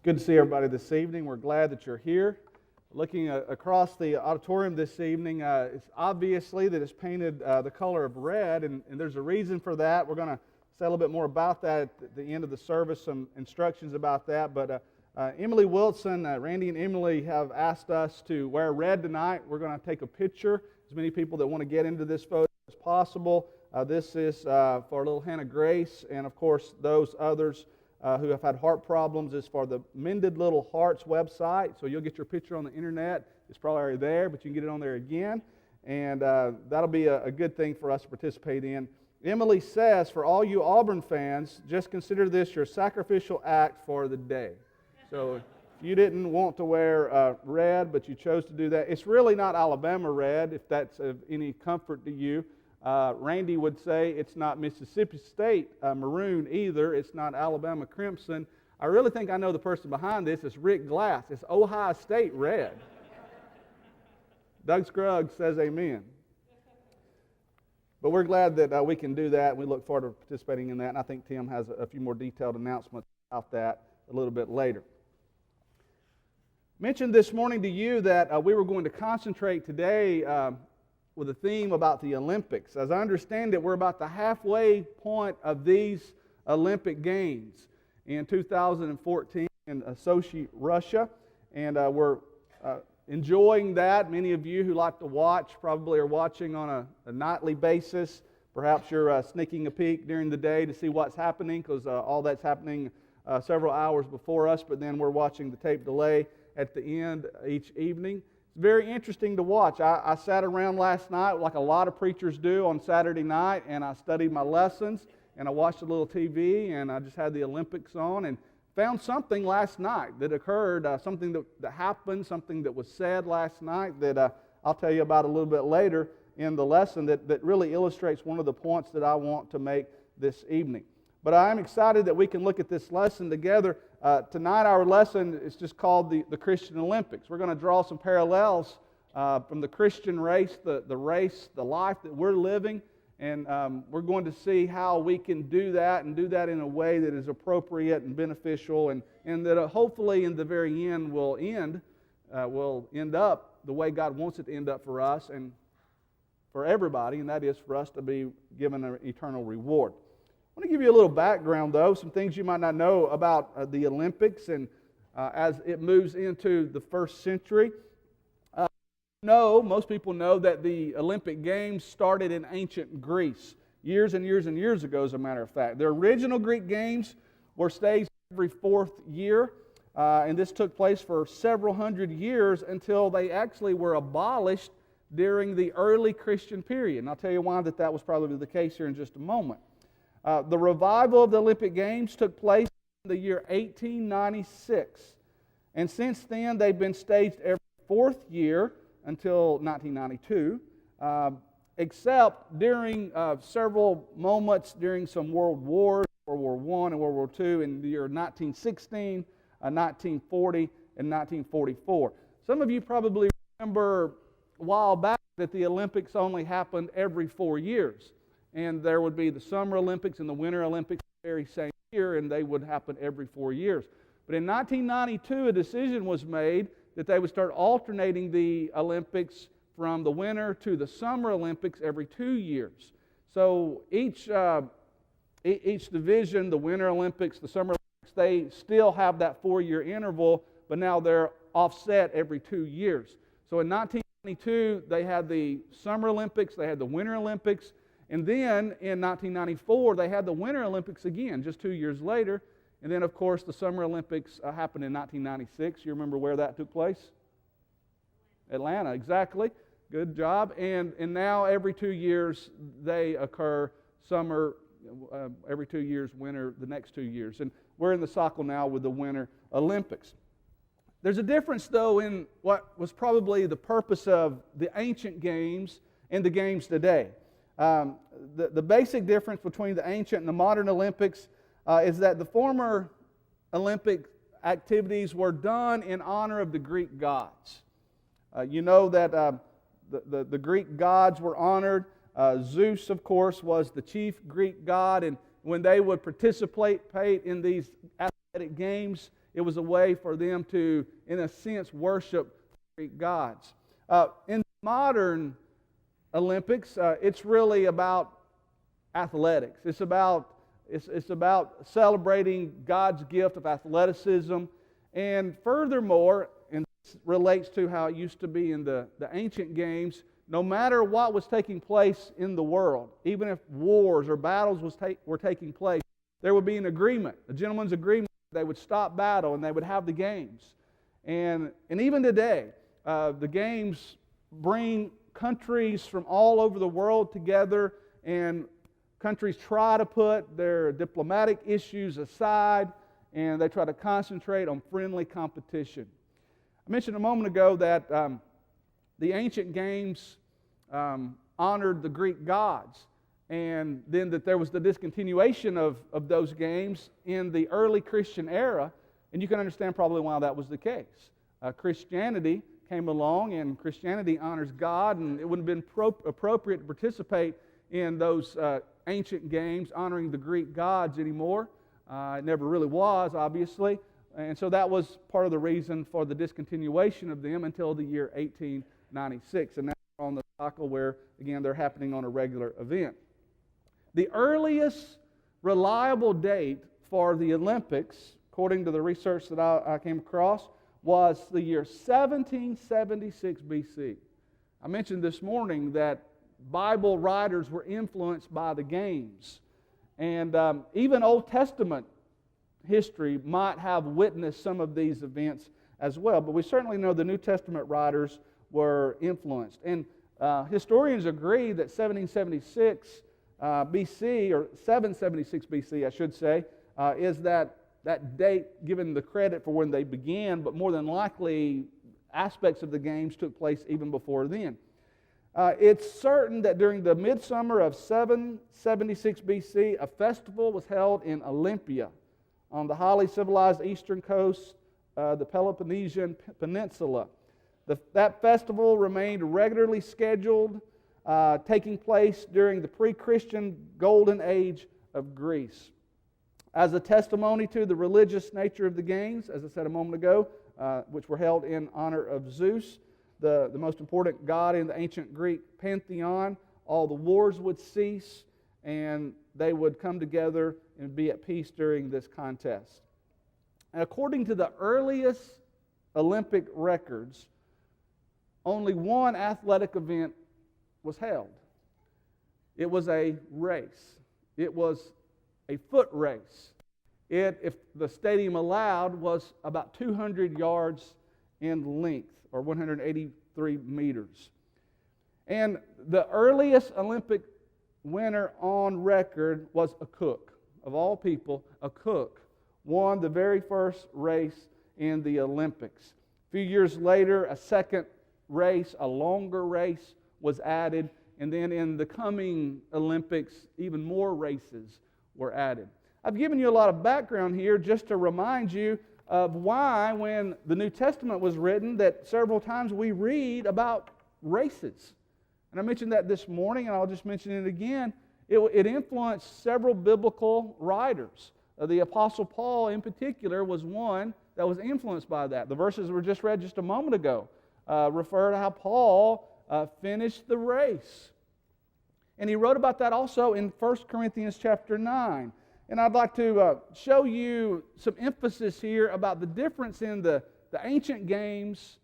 It's good to see everybody this evening. We're glad that you're here. Looking across the auditorium this evening, it's obviously that it's painted the color of red, and there's a reason for that. We're going to say a little bit more about that at the end of the service, some instructions about that. But Emily Wilson, Randy and Emily have asked us to wear red tonight. We're going to take a picture. As many people that want to get into this photo as possible. This is for little Hannah Grace, and of course those others who have had heart problems is for the Mended Little Hearts website. So you'll get your picture on the internet. It's probably already there, but you can get it on there again. And that'll be a good thing for us to participate in. Emily says, for all you Auburn fans, just consider this your sacrificial act for the day. So if you didn't want to wear red, but you chose to do that, it's really not Alabama red, if that's of any comfort to you. Randy would say it's not Mississippi State maroon either. It's not Alabama crimson. I really think I know the person behind this. It's Rick Glass. It's Ohio State red. Doug Scruggs says amen. But we're glad that we can do that. We look forward to participating in that. And I think Tim has a few more detailed announcements about that a little bit later. Mentioned this morning to you that we were going to concentrate today with a theme about the Olympics. As I understand it, we're about the halfway point of these Olympic Games in 2014 in Sochi, Russia, and we're enjoying that. Many of you who like to watch probably are watching on a nightly basis. Perhaps you're sneaking a peek during the day to see what's happening, because all that's happening several hours before us, but then we're watching the tape delay at the end each evening. It's very interesting to watch. I sat around last night like a lot of preachers do on Saturday night, and I studied my lessons, and I watched a little TV, and I just had the Olympics on, and found something last night that occurred, something that happened, something that was said last night that I'll tell you about a little bit later in the lesson that really illustrates one of the points that I want to make this evening. But I'm excited that we can look at this lesson together. Tonight our lesson is just called the Christian Olympics. We're going to draw some parallels from the Christian race, the race, the life that we're living, and we're going to see how we can do that and do that in a way that is appropriate and beneficial, and that hopefully in the very end will end up the way God wants it to end up for us and for everybody, and that is for us to be given an eternal reward. I want to give you a little background, though, some things you might not know about the Olympics and as it moves into the first century. Most people know that the Olympic Games started in ancient Greece years and years and years ago, as a matter of fact. The original Greek Games were staged every fourth year, and this took place for several hundred years until they actually were abolished during the early Christian period. And I'll tell you why that was probably the case here in just a moment. The revival of the Olympic Games took place in the year 1896. And since then, they've been staged every fourth year until 1992, except during several moments during some world wars, World War I and World War II, in the year 1916, 1940, and 1944. Some of you probably remember a while back that the Olympics only happened every 4 years. And there would be the Summer Olympics and the Winter Olympics the very same year, and they would happen every 4 years. But in 1992, a decision was made that they would start alternating the Olympics from the Winter to the Summer Olympics every 2 years. So each division, the Winter Olympics, the Summer Olympics, they still have that 4-year interval, but now they're offset every 2 years. So in 1992, they had the Summer Olympics, they had the Winter Olympics, and then in 1994, they had the Winter Olympics again, just 2 years later. And then, of course, the Summer Olympics happened in 1996. You remember where that took place? Atlanta, exactly. Good job. And now every 2 years they occur. Summer, every 2 years, winter, the next 2 years. And we're in the cycle now with the Winter Olympics. There's a difference, though, in what was probably the purpose of the ancient games and the games today. The basic difference between the ancient and the modern Olympics is that the former Olympic activities were done in honor of the Greek gods. You know that the Greek gods were honored. Zeus, of course, was the chief Greek god, and when they would participate in these athletic games, It was a way for them to, in a sense, worship Greek gods. In modern Olympics, it's really about athletics. It's about celebrating God's gift of athleticism. And furthermore, and this relates to how it used to be in the ancient games, no matter what was taking place in the world, even if wars or battles were taking place, there would be an agreement, a gentleman's agreement. They would stop battle and they would have the games. And even today, the games bring countries from all over the world together, and countries try to put their diplomatic issues aside, and they try to concentrate on friendly competition. I mentioned a moment ago that the ancient games honored the Greek gods, and then that there was the discontinuation of those games in the early Christian era, and you can understand probably why that was the case. Christianity came along, and Christianity honors God, and it wouldn't have been appropriate to participate in those ancient games honoring the Greek gods anymore. It never really was, obviously, and so that was part of the reason for the discontinuation of them until the year 1896, and now we're on the cycle where, again, they're happening on a regular event. The earliest reliable date for the Olympics, according to the research that I came across, was the year 1776 BC. I mentioned this morning that Bible writers were influenced by the games. And even Old Testament history might have witnessed some of these events as well. But we certainly know the New Testament writers were influenced. And historians agree that 1776 BC, or 776 BC, I should say, is that date given the credit for when they began, but more than likely aspects of the games took place even before then. It's certain that during the midsummer of 776 BC, a festival was held in Olympia on the highly civilized eastern coast, the Peloponnesian Peninsula. That festival remained regularly scheduled, taking place during the pre-Christian golden age of Greece. As a testimony to the religious nature of the games, as I said a moment ago, which were held in honor of Zeus, the most important god in the ancient Greek pantheon, all the wars would cease and they would come together and be at peace during this contest. And according to the earliest Olympic records, only one athletic event was held. It was a race. It was a foot race. It, if the stadium allowed, was about 200 yards in length, or 183 meters. And the earliest Olympic winner on record was a cook. Of all people, a cook won the very first race in the Olympics. A few years later, a second race, a longer race, was added. And then in the coming Olympics, even more races were added. I've given you a lot of background here just to remind you of why, when the New Testament was written, that several times we read about races. And I mentioned that this morning, and I'll just mention it again. It influenced several biblical writers. The Apostle Paul, in particular, was one that was influenced by that. The verses were just read just a moment ago refer to how Paul finished the race. And he wrote about that also in 1 Corinthians chapter 9. And I'd like to show you some emphasis here about the difference in the ancient games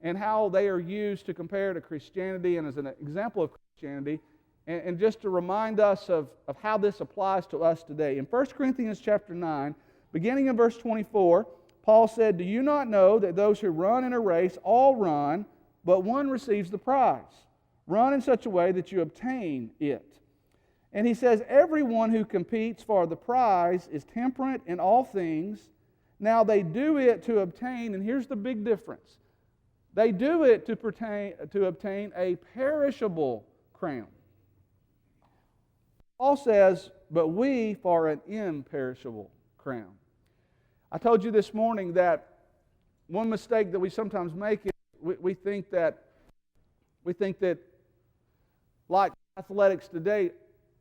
and how they are used to compare to Christianity and as an example of Christianity, and just to remind us of how this applies to us today. In 1 Corinthians chapter 9, beginning in verse 24, Paul said, "Do you not know that those who run in a race all run, but one receives the prize? Run in such a way that you obtain it." And he says, "Everyone who competes for the prize is temperate in all things. Now they do it to obtain," and here's the big difference, they do it to obtain a perishable crown. Paul says, "But we for an imperishable crown." I told you this morning that one mistake that we sometimes make is we think that like athletics today,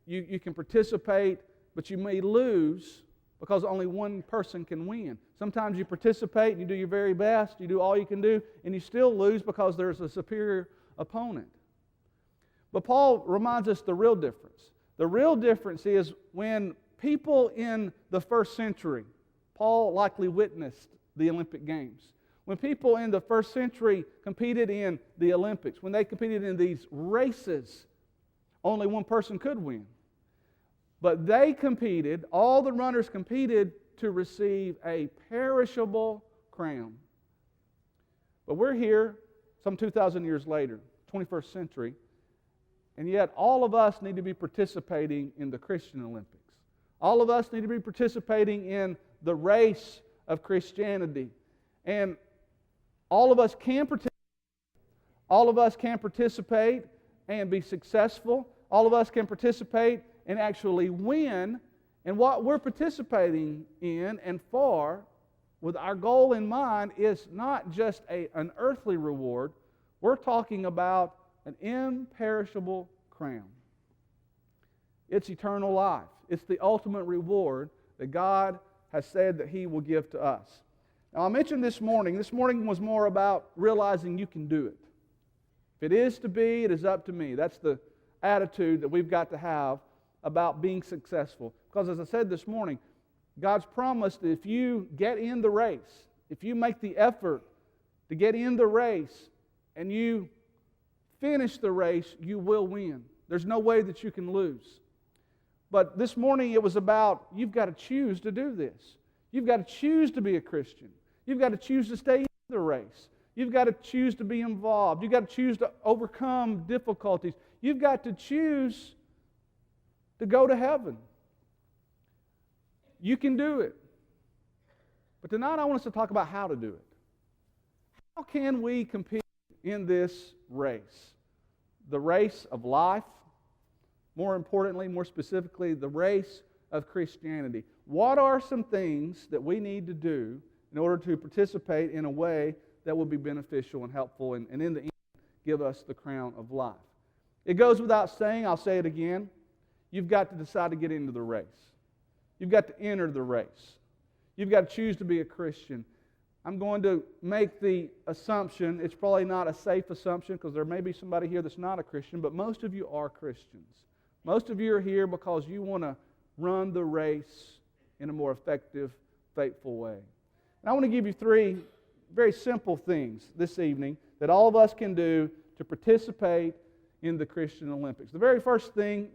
you can participate, but you may lose because only one person can win. Sometimes you participate and you do your very best, you do all you can do, and you still lose because there's a superior opponent. But Paul reminds us the real difference. The real difference is when people in the first century, Paul likely witnessed the Olympic Games. When people in the first century competed in the Olympics, when they competed in these races, only one person could win. But they competed, all the runners competed to receive a perishable crown. But we're here some 2,000 years later, 21st century, and yet all of us need to be participating in the Christian Olympics. All of us need to be participating in the race of Christianity. And all of us can participate. All of us can participate and be successful. All of us can participate and actually win. And what we're participating in and for, with our goal in mind, is not just an earthly reward. We're talking about an imperishable crown. It's eternal life. It's the ultimate reward that God has said that He will give to us. Now, I mentioned this morning was more about realizing you can do it. If it is to be, it is up to me. That's the attitude that we've got to have about being successful. Because as I said this morning, God's promised that if you get in the race, if you make the effort to get in the race and you finish the race, you will win. There's no way that you can lose. But this morning it was about you've got to choose to do this. You've got to choose to be a Christian. You've got to choose to stay in the race. You've got to choose to be involved. You've got to choose to overcome difficulties. You've got to choose to go to heaven. You can do it. But tonight I want us to talk about how to do it. How can we compete in this race? The race of life, more importantly, more specifically, the race of Christianity. What are some things that we need to do in order to participate in a way that will be beneficial and helpful and in the end give us the crown of life? It goes without saying, I'll say it again, you've got to decide to get into the race. You've got to enter the race. You've got to choose to be a Christian. I'm going to make the assumption, it's probably not a safe assumption because there may be somebody here that's not a Christian, but most of you are Christians. Most of you are here because you want to run the race in a more effective, faithful way. And I want to give you three very simple things this evening that all of us can do to participate in the Christian Olympics. The very first thing,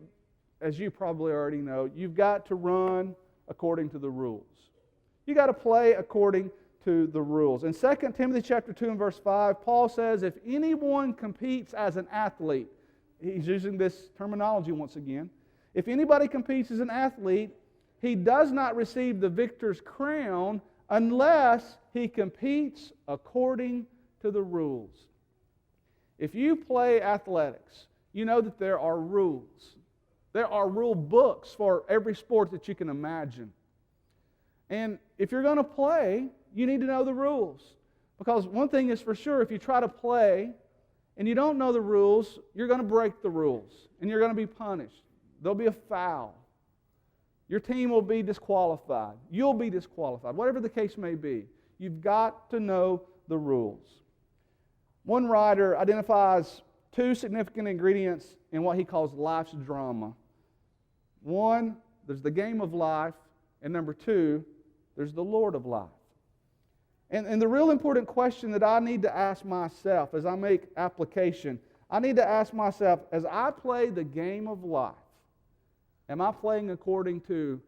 as you probably already know, you've got to run according to the rules. You've got to play according to the rules. In 2 Timothy chapter 2 and verse 5, Paul says, if anyone competes as an athlete, he's using this terminology once again, if anybody competes as an athlete, he does not receive the victor's crown unless he competes according to the rules. If you play athletics, you know that there are rules. There are rule books for every sport that you can imagine. And if you're going to play, you need to know the rules. Because one thing is for sure, if you try to play and you don't know the rules, you're going to break the rules and you're going to be punished. There'll be a foul. Your team will be disqualified. You'll be disqualified. Whatever the case may be, you've got to know the rules. One writer identifies two significant ingredients in what he calls life's drama. One, there's the game of life, and number two, there's the Lord of life. And the real important question that I need to ask myself as I make application, I need to ask myself, as I play the game of life, am I playing according to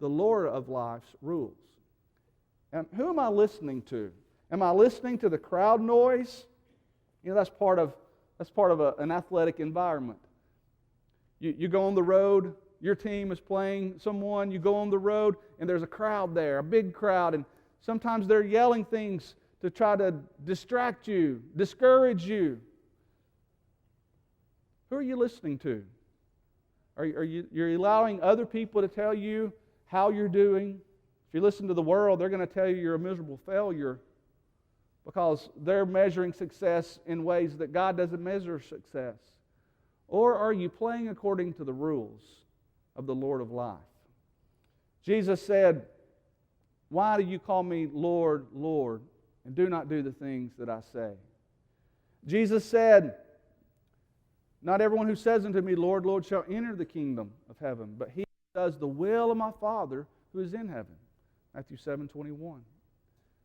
the Lord of life's rules? And who am I listening to? Am I listening to the crowd noise? You know, that's part of an athletic environment. You go on the road, your team is playing someone, you go on the road, and there's a crowd there, a big crowd, and sometimes they're yelling things to try to distract you, discourage you. Who are you listening to? You're allowing other people to tell you how you're doing? If you listen to the world, they're going to tell you you're a miserable failure because they're measuring success in ways that God doesn't measure success. Or are you playing according to the rules of the Lord of life? Jesus said, "Why do you call me Lord, Lord, and do not do the things that I say?" Jesus said, "Not everyone who says unto me, Lord, Lord, shall enter the kingdom of heaven, but he who does the will of my Father who is in heaven." Matthew 7:21.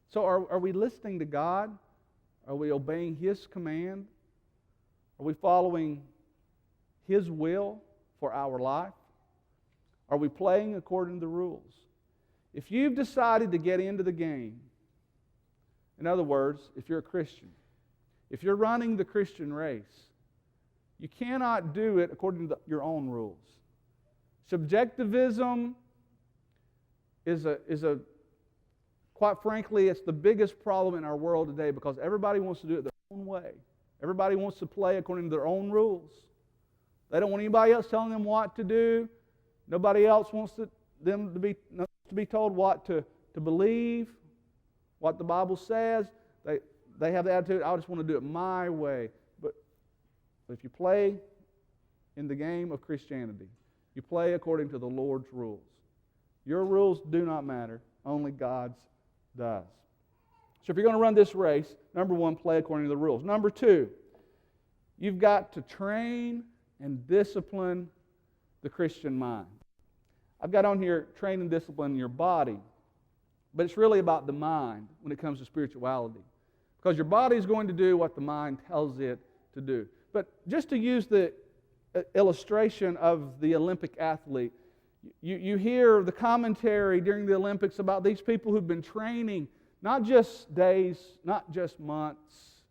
So are we listening to God? Are we obeying His command? Are we following His will for our life? Are we playing according to the rules? If you've decided to get into the game, in other words, if you're a Christian, if you're running the Christian race, you cannot do it according to your own rules. Subjectivism is quite frankly, it's the biggest problem in our world today because everybody wants to do it their own way. Everybody wants to play according to their own rules. They don't want anybody else telling them what to do. Nobody else wants them to be told what to believe, what the Bible says. They have the attitude, I just want to do it my way. But if you play in the game of Christianity, you play according to the Lord's rules. Your rules do not matter. Only God's does. So if you're going to run this race, number one, play according to the rules. Number two, you've got to train and discipline the Christian mind. I've got on here train and discipline your body, but it's really about the mind when it comes to spirituality. Because your body is going to do what the mind tells it to do. But just to use the illustration of the Olympic athlete, you hear the commentary during the Olympics about these people who've been training not just days, not just months,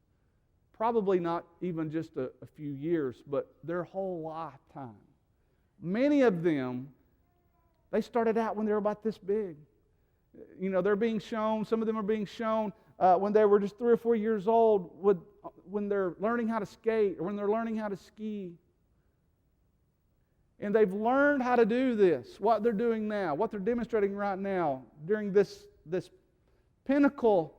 probably not even just a few years, but their whole lifetime. Many of them, they started out when they were about this big. You know, they're being shown, some of them are being shown when they were just 3 or 4 years old, when they're learning how to skate or when they're learning how to ski. And they've learned how to do this, what they're doing now, what they're demonstrating right now during this pinnacle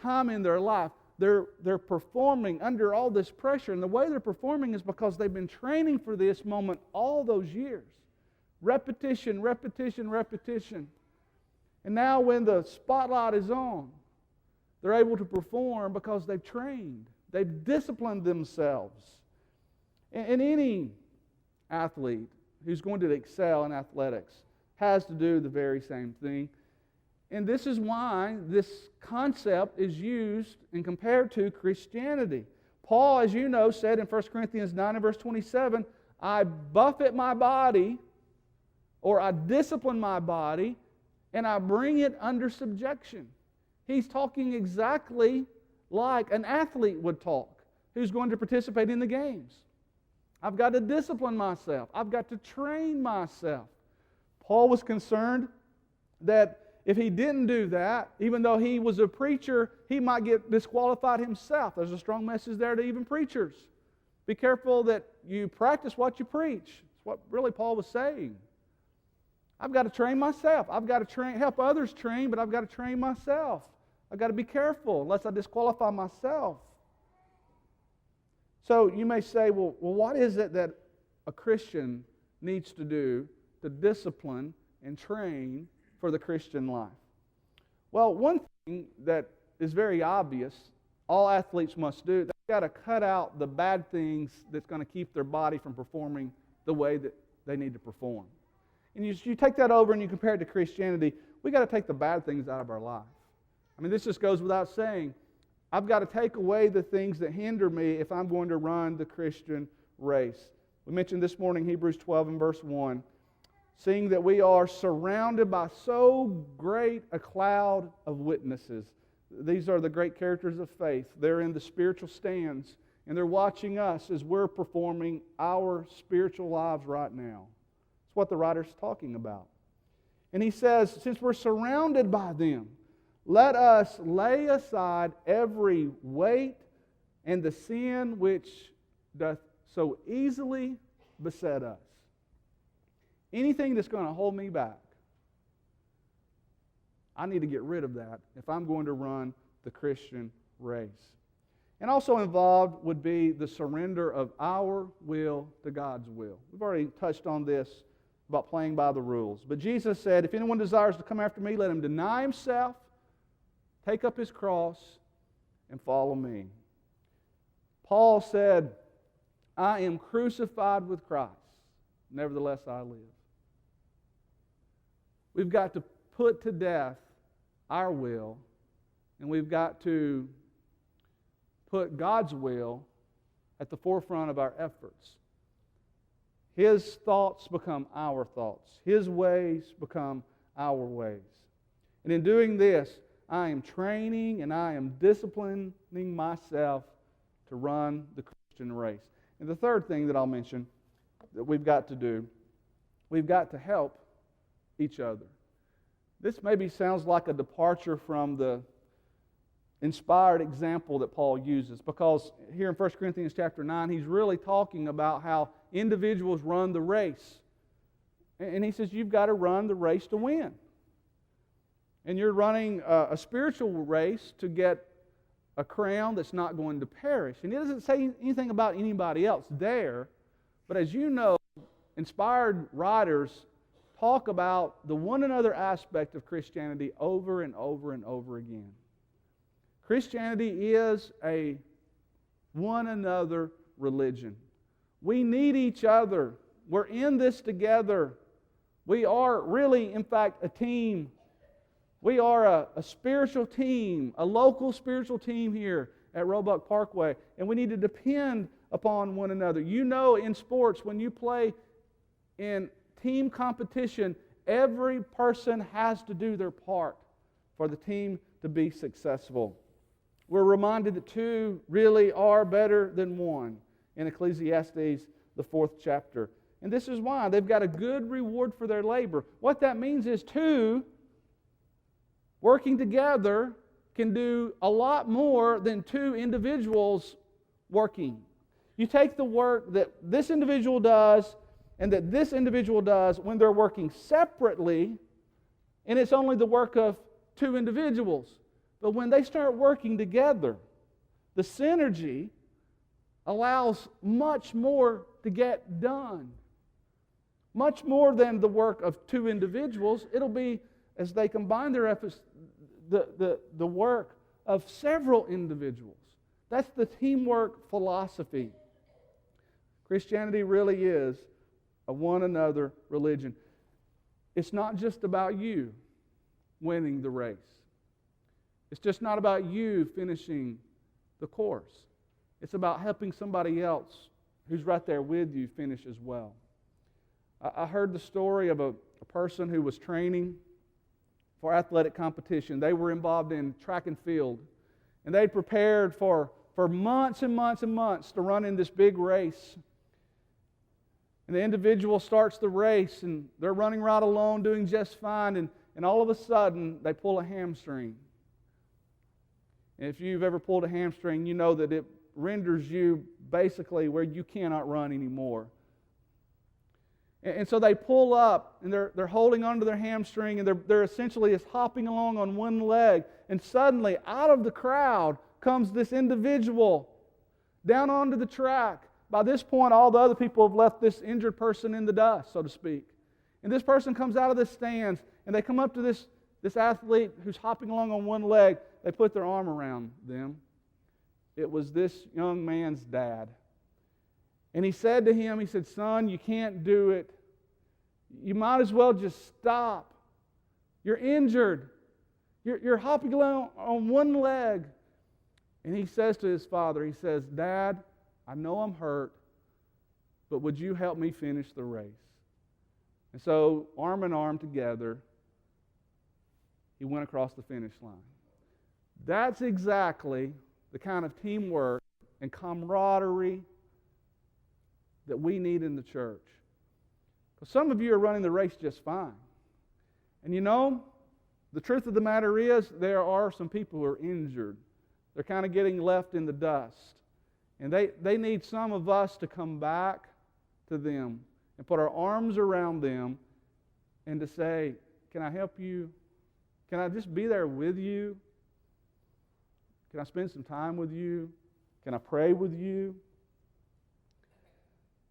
time in their life. They're performing under all this pressure. And the way they're performing is because they've been training for this moment all those years. Repetition, repetition, repetition. And now when the spotlight is on, they're able to perform because they've trained. They've disciplined themselves. And any athlete who's going to excel in athletics has to do the very same thing. And this is why this concept is used and compared to Christianity. Paul, as you know, said in 1 Corinthians 9 and verse 27, I buffet my body, or I discipline my body, and I bring it under subjection. He's talking exactly like an athlete would talk who's going to participate in the games. I've got to discipline myself. I've got to train myself. Paul was concerned that if he didn't do that, even though he was a preacher, he might get disqualified himself. There's a strong message there to even preachers. Be careful that you practice what you preach. That's what really Paul was saying. I've got to train myself. I've got to help others train, but I've got to train myself. I've got to be careful unless I disqualify myself. So you may say, well, what is it that a Christian needs to do to discipline and train for the Christian life? Well, one thing that is very obvious, all athletes must do, they've got to cut out the bad things that's going to keep their body from performing the way that they need to perform. And you take that over and you compare it to Christianity, we've got to take the bad things out of our life. I mean, this just goes without saying. I've got to take away the things that hinder me if I'm going to run the Christian race. We mentioned this morning Hebrews 12 and verse 1. Seeing that we are surrounded by so great a cloud of witnesses. These are the great characters of faith. They're in the spiritual stands, and they're watching us as we're performing our spiritual lives right now. That's what the writer's talking about. And he says, since we're surrounded by them, let us lay aside every weight and the sin which doth so easily beset us. Anything that's going to hold me back, I need to get rid of that if I'm going to run the Christian race. And also involved would be the surrender of our will to God's will. We've already touched on this about playing by the rules. But Jesus said, if anyone desires to come after me, let him deny himself, take up his cross, and follow me. Paul said, I am crucified with Christ. Nevertheless, I live. We've got to put to death our will, and we've got to put God's will at the forefront of our efforts. His thoughts become our thoughts. His ways become our ways. And in doing this, I am training and I am disciplining myself to run the Christian race. And the third thing that I'll mention that we've got to do, we've got to help each other. This maybe sounds like a departure from the inspired example that Paul uses, because here in 1 Corinthians chapter 9, he's really talking about how individuals run the race. And he says, you've got to run the race to win. And you're running a spiritual race to get a crown that's not going to perish. And he doesn't say anything about anybody else there, but as you know, inspired writers talk about the one another aspect of Christianity over and over and over again. Christianity is a one another religion. We need each other. We're in this together. We are really, in fact, a team. We are a spiritual team, a local spiritual team here at Roebuck Parkway, and we need to depend upon one another. You know, in sports, when you play in team competition, every person has to do their part for the team to be successful. We're reminded that two really are better than one in Ecclesiastes, the 4th chapter. And this is why they've got a good reward for their labor. What that means is two working together can do a lot more than two individuals working. You take the work that this individual does and that this individual does when they're working separately, and it's only the work of two individuals. But when they start working together, the synergy allows much more to get done. Much more than the work of two individuals. It'll be, as they combine their efforts, the work of several individuals. That's the teamwork philosophy. Christianity really is a one another religion. It's not just about you winning the race. It's just not about you finishing the course. It's about helping somebody else who's right there with you finish as well. I heard the story of a person who was training for athletic competition. They were involved in track and field. And they'd prepared for months and months and months to run in this big race. And the individual starts the race, and they're running right along, doing just fine, and all of a sudden, they pull a hamstring. And if you've ever pulled a hamstring, you know that it renders you basically where you cannot run anymore. And so they pull up, and they're holding onto their hamstring, and they're essentially just hopping along on one leg. And suddenly, out of the crowd comes this individual down onto the track. By this point, all the other people have left this injured person in the dust, so to speak. And this person comes out of the stands, and they come up to this athlete who's hopping along on one leg. They put their arm around them. It was this young man's dad. And he said to him, he said, son, you can't do it. You might as well just stop. You're injured. You're hopping along on one leg. And he says to his father, he says, Dad, I know I'm hurt, but would you help me finish the race? And so, arm in arm together, he went across the finish line. That's exactly the kind of teamwork and camaraderie that we need in the church. Because some of you are running the race just fine. And you know, the truth of the matter is there are some people who are injured. They're kind of getting left in the dust. And they need some of us to come back to them and put our arms around them and to say, can I help you? Can I just be there with you? Can I spend some time with you? Can I pray with you?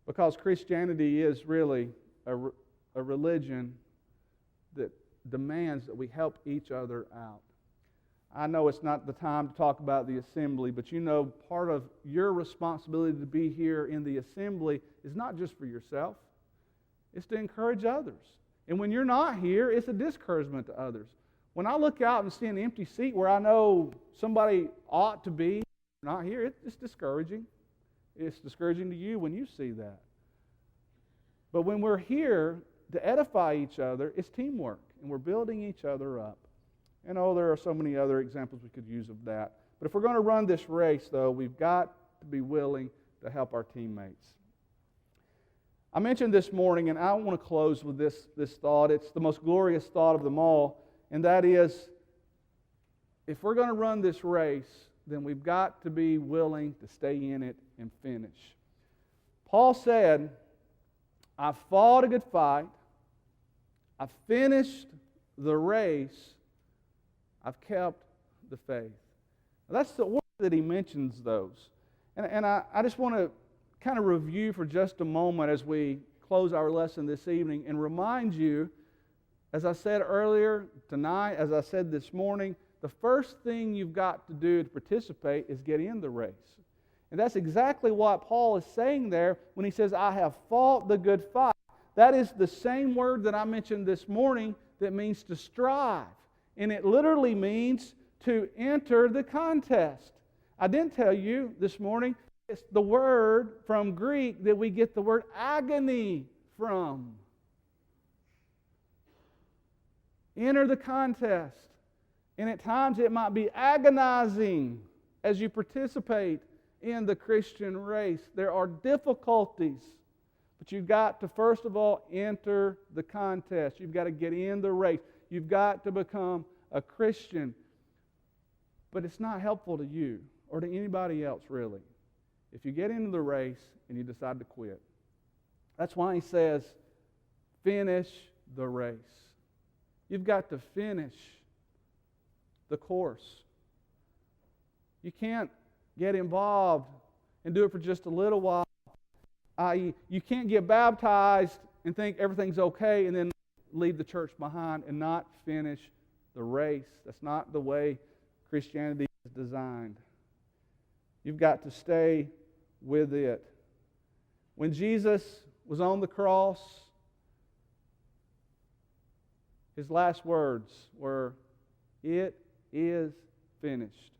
Because Christianity is really a religion that demands that we help each other out. I know it's not the time to talk about the assembly, but you know part of your responsibility to be here in the assembly is not just for yourself. It's to encourage others. And when you're not here, it's a discouragement to others. When I look out and see an empty seat where I know somebody ought to be not here, it's discouraging. It's discouraging to you when you see that. But when we're here to edify each other, it's teamwork, and we're building each other up. And there are so many other examples we could use of that. But if we're going to run this race, though, we've got to be willing to help our teammates. I mentioned this morning, and I want to close with this thought. It's the most glorious thought of them all, and that is, if we're going to run this race, then we've got to be willing to stay in it and finish. Paul said, "I fought a good fight. I finished the race. I've kept the faith." Now, that's the order that he mentions those. And I just want to kind of review for just a moment as we close our lesson this evening and remind you, as I said earlier tonight, as I said this morning, the first thing you've got to do to participate is get in the race. And that's exactly what Paul is saying there when he says, "I have fought the good fight." That is the same word that I mentioned this morning that means to strive. And it literally means to enter the contest. I didn't tell you this morning, it's the word from Greek that we get the word agony from. Enter the contest. And at times it might be agonizing as you participate in the Christian race. There are difficulties. But you've got to, first of all, enter the contest. You've got to get in the race. You've got to become a Christian. But it's not helpful to you or to anybody else, really, if you get into the race and you decide to quit. That's why he says, finish the race. You've got to finish the course. You can't get involved and do it for just a little while. I.e., you can't get baptized and think everything's okay and then leave the church behind and not finish the race. That's not the way Christianity is designed. You've got to stay with it. When Jesus was on the cross, his last words were, "It is finished."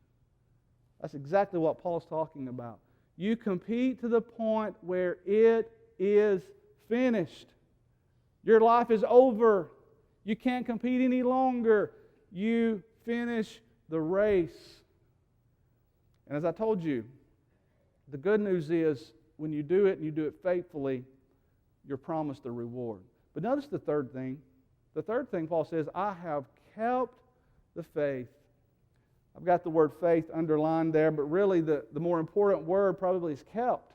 That's exactly what Paul's talking about. You compete to the point where it is finished. Your life is over. You can't compete any longer. You finish the race. And as I told you, the good news is when you do it and you do it faithfully, you're promised a reward. But notice the third thing. The third thing Paul says, "I have kept the faith." I've got the word faith underlined there, but really the more important word probably is kept.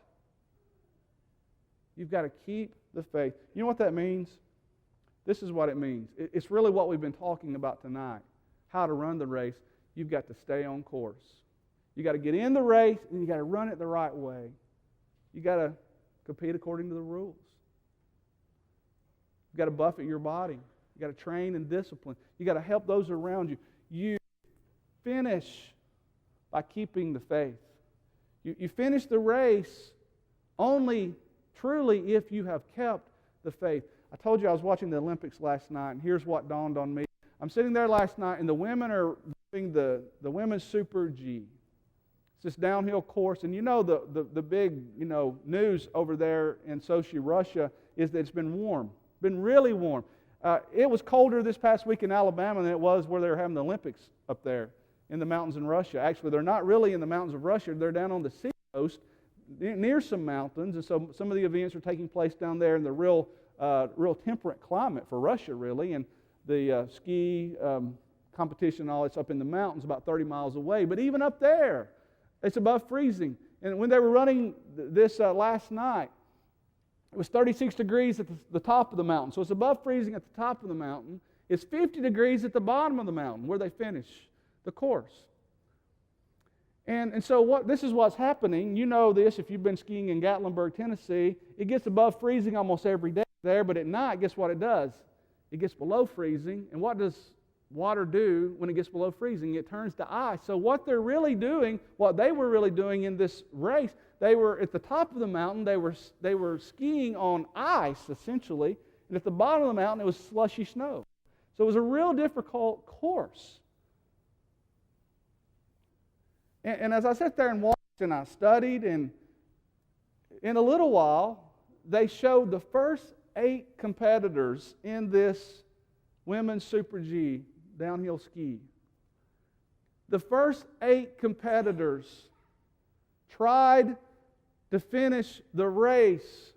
You've got to keep the faith. You know what that means? This is what it means. It's really what we've been talking about tonight. How to run the race. You've got to stay on course. You've got to get in the race and you've got to run it the right way. You've got to compete according to the rules. You've got to buffet your body. You've got to train and discipline. You've got to help those around you. You finish by keeping the faith. You finish the race only truly if you have kept the faith. I told you I was watching the Olympics last night, and here's what dawned on me. I'm sitting there last night, and the women are doing the women's Super G. It's this downhill course, and you know the big news over there in Sochi, Russia, is that it's been warm, been really warm. It was colder this past week in Alabama than it was where they were having the Olympics up there in the mountains in Russia. Actually, they're not really in the mountains of Russia. They're down on the seacoast near some mountains, and so some of the events are taking place down there in the real temperate climate for Russia, really, and the ski competition and all it's up in the mountains about 30 miles away. But even up there, it's above freezing. And when they were running this last night, it was 36 degrees at the top of the mountain. So it's above freezing at the top of the mountain. It's 50 degrees at the bottom of the mountain where they finish the course. And so this is what's happening. You know this if you've been skiing in Gatlinburg, Tennessee. It gets above freezing almost every day. there, but at night, guess what it does? It gets below freezing. And what does water do when it gets below freezing? It turns to ice. So what they were really doing in this race, they were at the top of the mountain, they were skiing on ice, essentially, and at the bottom of the mountain, it was slushy snow. So it was a real difficult course. And as I sat there and watched and I studied, and in a little while, they showed the first 8 competitors in this women's Super G downhill ski. The first 8 competitors tried to finish the race,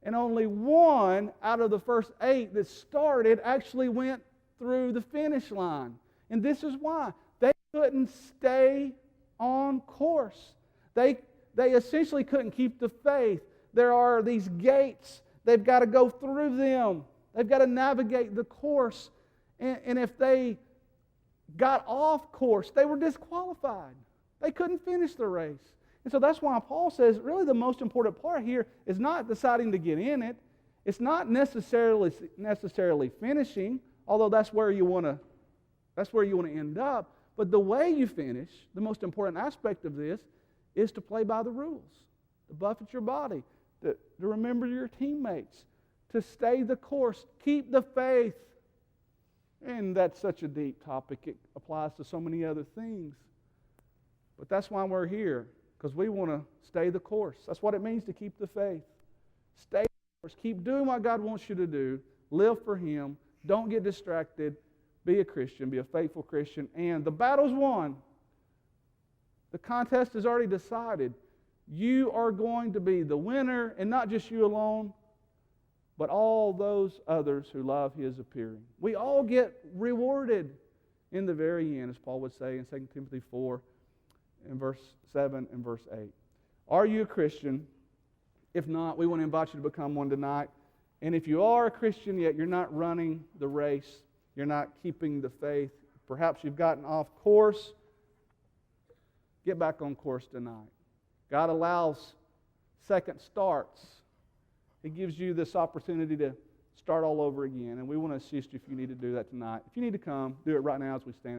and only one out of the first 8 that started actually went through the finish line. And this is why. They couldn't stay on course. They essentially couldn't keep the faith. There are these gates. They've got to go through them. They've got to navigate the course. And if they got off course, they were disqualified. They couldn't finish the race. And so that's why Paul says really the most important part here is not deciding to get in it. It's not necessarily finishing, although that's where you want to end up. But the way you finish, the most important aspect of this, is to play by the rules, to buffet your body, to remember your teammates, to stay the course, keep the faith. And that's such a deep topic. It applies to so many other things. But that's why we're here, because we want to stay the course. That's what it means to keep the faith. Stay the course. Keep doing what God wants you to do. Live for Him. Don't get distracted. Be a Christian. Be a faithful Christian. And the battle's won. The contest is already decided. You are going to be the winner, and not just you alone, but all those others who love His appearing. We all get rewarded in the very end, as Paul would say in 2 Timothy 4, in verse 7 and verse 8. Are you a Christian? If not, we want to invite you to become one tonight. And if you are a Christian, yet you're not running the race, you're not keeping the faith, perhaps you've gotten off course, get back on course tonight. God allows second starts. He gives you this opportunity to start all over again. And we want to assist you if you need to do that tonight. If you need to come, do it right now as we stand.